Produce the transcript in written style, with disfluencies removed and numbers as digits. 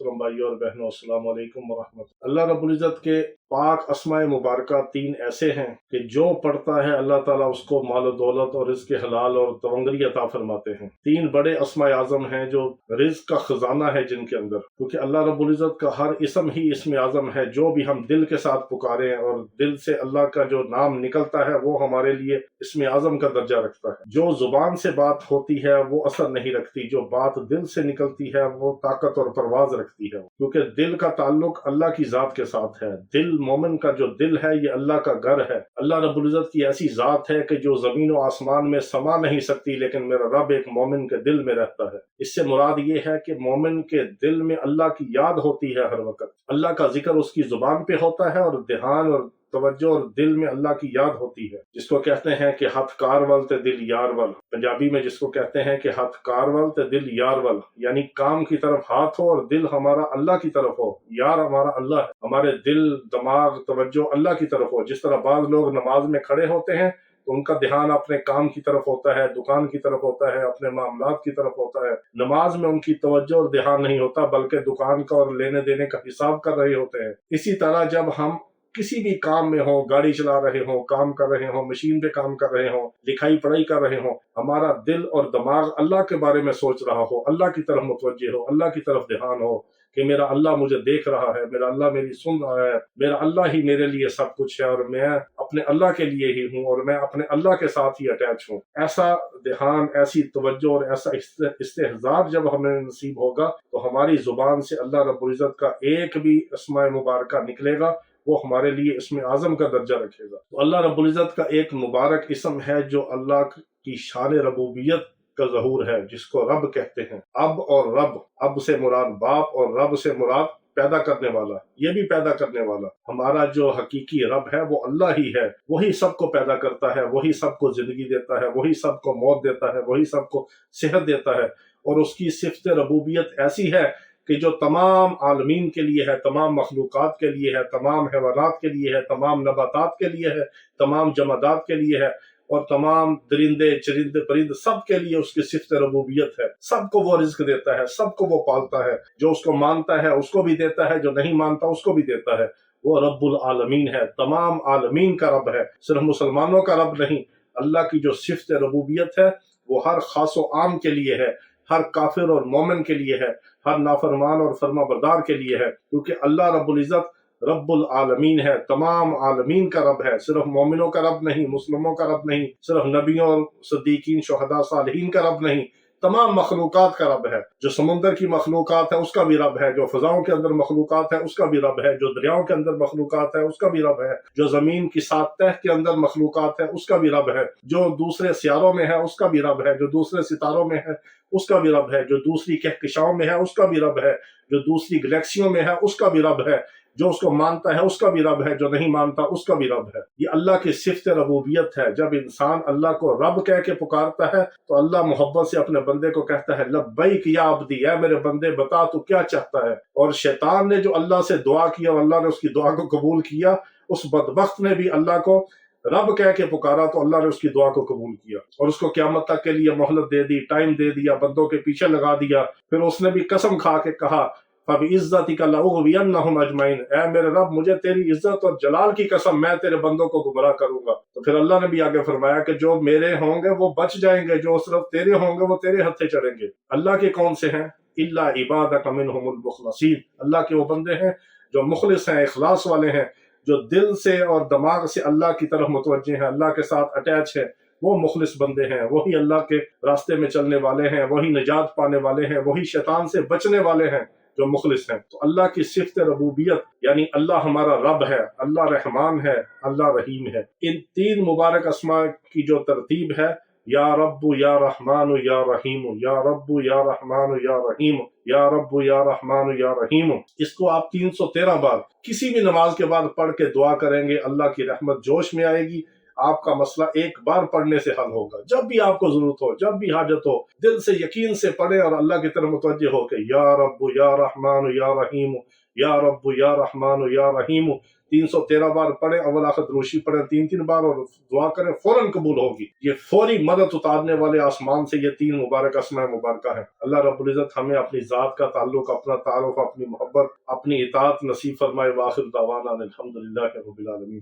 محترم بھائیوں اور بہنوں، السلام علیکم ورحمۃ اللہ۔ رب العزت کے پاک اسماء مبارکہ تین ایسے ہیں کہ جو پڑھتا ہے اللہ تعالیٰ اس کو مال و دولت اور رزق حلال اور تونگری عطا فرماتے ہیں۔ تین بڑے اسماء اعظم ہیں جو رزق کا خزانہ ہے جن کے اندر، کیونکہ اللہ رب العزت کا ہر اسم ہی اسم اعظم ہے۔ جو بھی ہم دل کے ساتھ پکاریں اور دل سے اللہ کا جو نام نکلتا ہے وہ ہمارے لیے اسم اعظم کا درجہ رکھتا ہے۔ جو زبان سے بات ہوتی ہے وہ اثر نہیں رکھتی، جو بات دل سے نکلتی ہے وہ طاقت اور پرواز رکھتی ہے، کیونکہ دل کا تعلق اللہ کی ذات کے ساتھ ہے۔ دل مومن کا جو دل ہے یہ اللہ کا گھر ہے۔ اللہ رب العزت کی ایسی ذات ہے کہ جو زمین و آسمان میں سما نہیں سکتی، لیکن میرا رب ایک مومن کے دل میں رہتا ہے۔ اس سے مراد یہ ہے کہ مومن کے دل میں اللہ کی یاد ہوتی ہے، ہر وقت اللہ کا ذکر اس کی زبان پہ ہوتا ہے، اور دھیان اور توجہ اور دل میں اللہ کی یاد ہوتی ہے، جس کو کہتے ہیں کہ ہتھ کار ول تے دل یار ول۔ پنجابی میں جس کو کہتے ہیں کہ ہتھ کار ول تے دل یار ول، یعنی کام کی طرف ہاتھ ہو اور دل ہمارا اللہ کی طرف ہو۔ یار ہمارا اللہ ہے، ہمارے دل دماغ توجہ اللہ کی طرف ہو۔ جس طرح بعض لوگ نماز میں کھڑے ہوتے ہیں تو ان کا دھیان اپنے کام کی طرف ہوتا ہے، دکان کی طرف ہوتا ہے، اپنے معاملات کی طرف ہوتا ہے۔ نماز میں ان کی توجہ اور دھیان نہیں ہوتا، بلکہ دکان کا اور لینے دینے کا حساب کر رہے ہوتے ہیں۔ اسی طرح جب ہم کسی بھی کام میں ہوں، گاڑی چلا رہے ہوں، کام کر رہے ہوں، مشین پہ کام کر رہے ہوں، لکھائی پڑھائی کر رہے ہوں، ہمارا دل اور دماغ اللہ کے بارے میں سوچ رہا ہو، اللہ کی طرف متوجہ ہو، اللہ کی طرف دھیان ہو کہ میرا اللہ مجھے دیکھ رہا ہے، میرا اللہ میری سن رہا ہے، میرا اللہ ہی میرے لیے سب کچھ ہے، اور میں اپنے اللہ کے لیے ہی ہوں، اور میں اپنے اللہ کے ساتھ ہی اٹیچ ہوں۔ ایسا دھیان، ایسی توجہ اور ایسا استحضار جب ہمیں نصیب ہوگا تو ہماری زبان سے اللہ رب العزت کا ایک بھی اسماء مبارکہ نکلے گا وہ ہمارے لیے اسم اعظم کا درجہ رکھے گا۔ تو اللہ رب العزت کا ایک مبارک اسم ہے جو اللہ کی شان ربوبیت کا ظہور ہے، جس کو رب کہتے ہیں۔ اب اور رب، اب سے مراد باپ اور رب سے مراد پیدا کرنے والا، یہ بھی پیدا کرنے والا۔ ہمارا جو حقیقی رب ہے وہ اللہ ہی ہے، وہی سب کو پیدا کرتا ہے، وہی سب کو زندگی دیتا ہے، وہی سب کو موت دیتا ہے، وہی سب کو صحت دیتا ہے، اور اس کی صفت ربوبیت ایسی ہے کہ جو تمام عالمین کے لیے ہے، تمام مخلوقات کے لیے ہے، تمام حیوانات کے لیے ہے، تمام نباتات کے لیے ہے، تمام جمادات کے لیے ہے، اور تمام درندے چرندے پرند سب کے لیے اس کی صفت ربوبیت ہے۔ سب کو وہ رزق دیتا ہے، سب کو وہ پالتا ہے، جو اس کو مانتا ہے اس کو بھی دیتا ہے، جو نہیں مانتا اس کو بھی دیتا ہے۔ وہ رب العالمین ہے، تمام عالمین کا رب ہے، صرف مسلمانوں کا رب نہیں۔ اللہ کی جو صفت ربوبیت ہے وہ ہر خاص و عام کے لیے ہے، ہر کافر اور مومن کے لیے ہے، ہر نافرمان اور فرما بردار کے لیے ہے، کیونکہ اللہ رب العزت رب العالمین ہے، تمام عالمین کا رب ہے، صرف مومنوں کا رب نہیں، مسلموں کا رب نہیں، صرف نبیوں اور صدیقین شہداء صالحین کا رب نہیں، تمام مخلوقات کا رب ہے۔ جو سمندر کی مخلوقات ہے اس کا بھی رب ہے، جو فضاؤں کے اندر مخلوقات ہے اس کا بھی رب ہے، جو دریاؤں کے اندر مخلوقات ہے اس کا بھی رب ہے، جو زمین کی سات تہہ کے اندر مخلوقات ہے اس کا بھی رب ہے، جو دوسرے سیاروں میں ہے اس کا بھی رب ہے، جو دوسرے ستاروں میں ہے اس کا بھی رب ہے، جو دوسری کہکشاؤں میں ہے اس کا بھی رب ہے، جو دوسری گلیکسیوں میں ہے اس کا بھی رب ہے، جو اس کو مانتا ہے اس کا بھی رب ہے، جو نہیں مانتا اس کا بھی رب ہے۔ یہ اللہ کی صفت ربوبیت ہے۔ جب انسان اللہ کو رب کہہ کے پکارتا ہے تو اللہ محبت سے اپنے بندے کو کہتا ہے لبیک یا عبدی، اے میرے بندے بتا تو کیا چاہتا ہے۔ اور شیطان نے جو اللہ سے دعا کیا اور اللہ نے اس کی دعا کو قبول کیا، اس بدبخت نے بھی اللہ کو رب کہہ کے پکارا تو اللہ نے اس کی دعا کو قبول کیا، اور اس کو قیامت تک کے لیے مہلت دے دی، ٹائم دے دیا، بندوں کے پیچھے لگا دیا۔ پھر اس نے بھی قسم کھا کے کہا فَبِعِزَّتِكَ لَأُغْوِيَنَّهُمْ أَجْمَعِينَ، اے میرے رب مجھے تیری عزت اور جلال کی قسم میں تیرے بندوں کو گمراہ کروں گا۔ تو پھر اللہ نے بھی آگے فرمایا کہ جو میرے ہوں گے وہ بچ جائیں گے، جو صرف تیرے ہوں گے وہ تیرے ہتھے چڑھیں گے۔ اللہ کے کون سے ہیں؟ إِلَّا عِبَادَكَ مِنْهُمُ الْمُخْلَصِينَ، اللہ کے وہ بندے ہیں جو مخلص ہیں، اخلاص والے ہیں، جو دل سے اور دماغ سے اللہ کی طرف متوجہ ہیں، اللہ کے ساتھ اٹیچ ہیں، وہ مخلص بندے ہیں، وہی اللہ کے راستے میں چلنے والے ہیں، وہی نجات پانے والے ہیں، وہی شیطان سے بچنے والے ہیں جو مخلص ہیں۔ تو اللہ کی صفت ربوبیت یعنی اللہ ہمارا رب ہے، اللہ رحمان ہے، اللہ رحیم ہے۔ ان تین مبارک اسماء کی جو ترتیب ہے، یا رب یا رحمان یا رحیم، یا رب یا رحمان یا رحیم، یا رب یا رحمان یا رحیم، اس کو آپ 313 بار کسی بھی نماز کے بعد پڑھ کے دعا کریں گے، اللہ کی رحمت جوش میں آئے گی، آپ کا مسئلہ ایک بار پڑھنے سے حل ہوگا۔ جب بھی آپ کو ضرورت ہو، جب بھی حاجت ہو، دل سے یقین سے پڑھیں اور اللہ کی طرف متوجہ ہو کے یا رب یا رحمان یا رحیم، یا رب یا رحمان یا رحیم 313 بار پڑھیں، اول آخر دروشی پڑھیں 3 بار اور دعا کریں، فوراً قبول ہوگی۔ یہ فوری مدد اتارنے والے آسمان سے یہ 3 مبارک اسماء مبارکہ ہیں۔ اللہ رب العزت ہمیں اپنی ذات کا تعلق، اپنا تعارف، اپنی محبت، اپنی اطاعت نصیب فرمائے۔ وآخر دعوانا الحمدللہ رب العالمین۔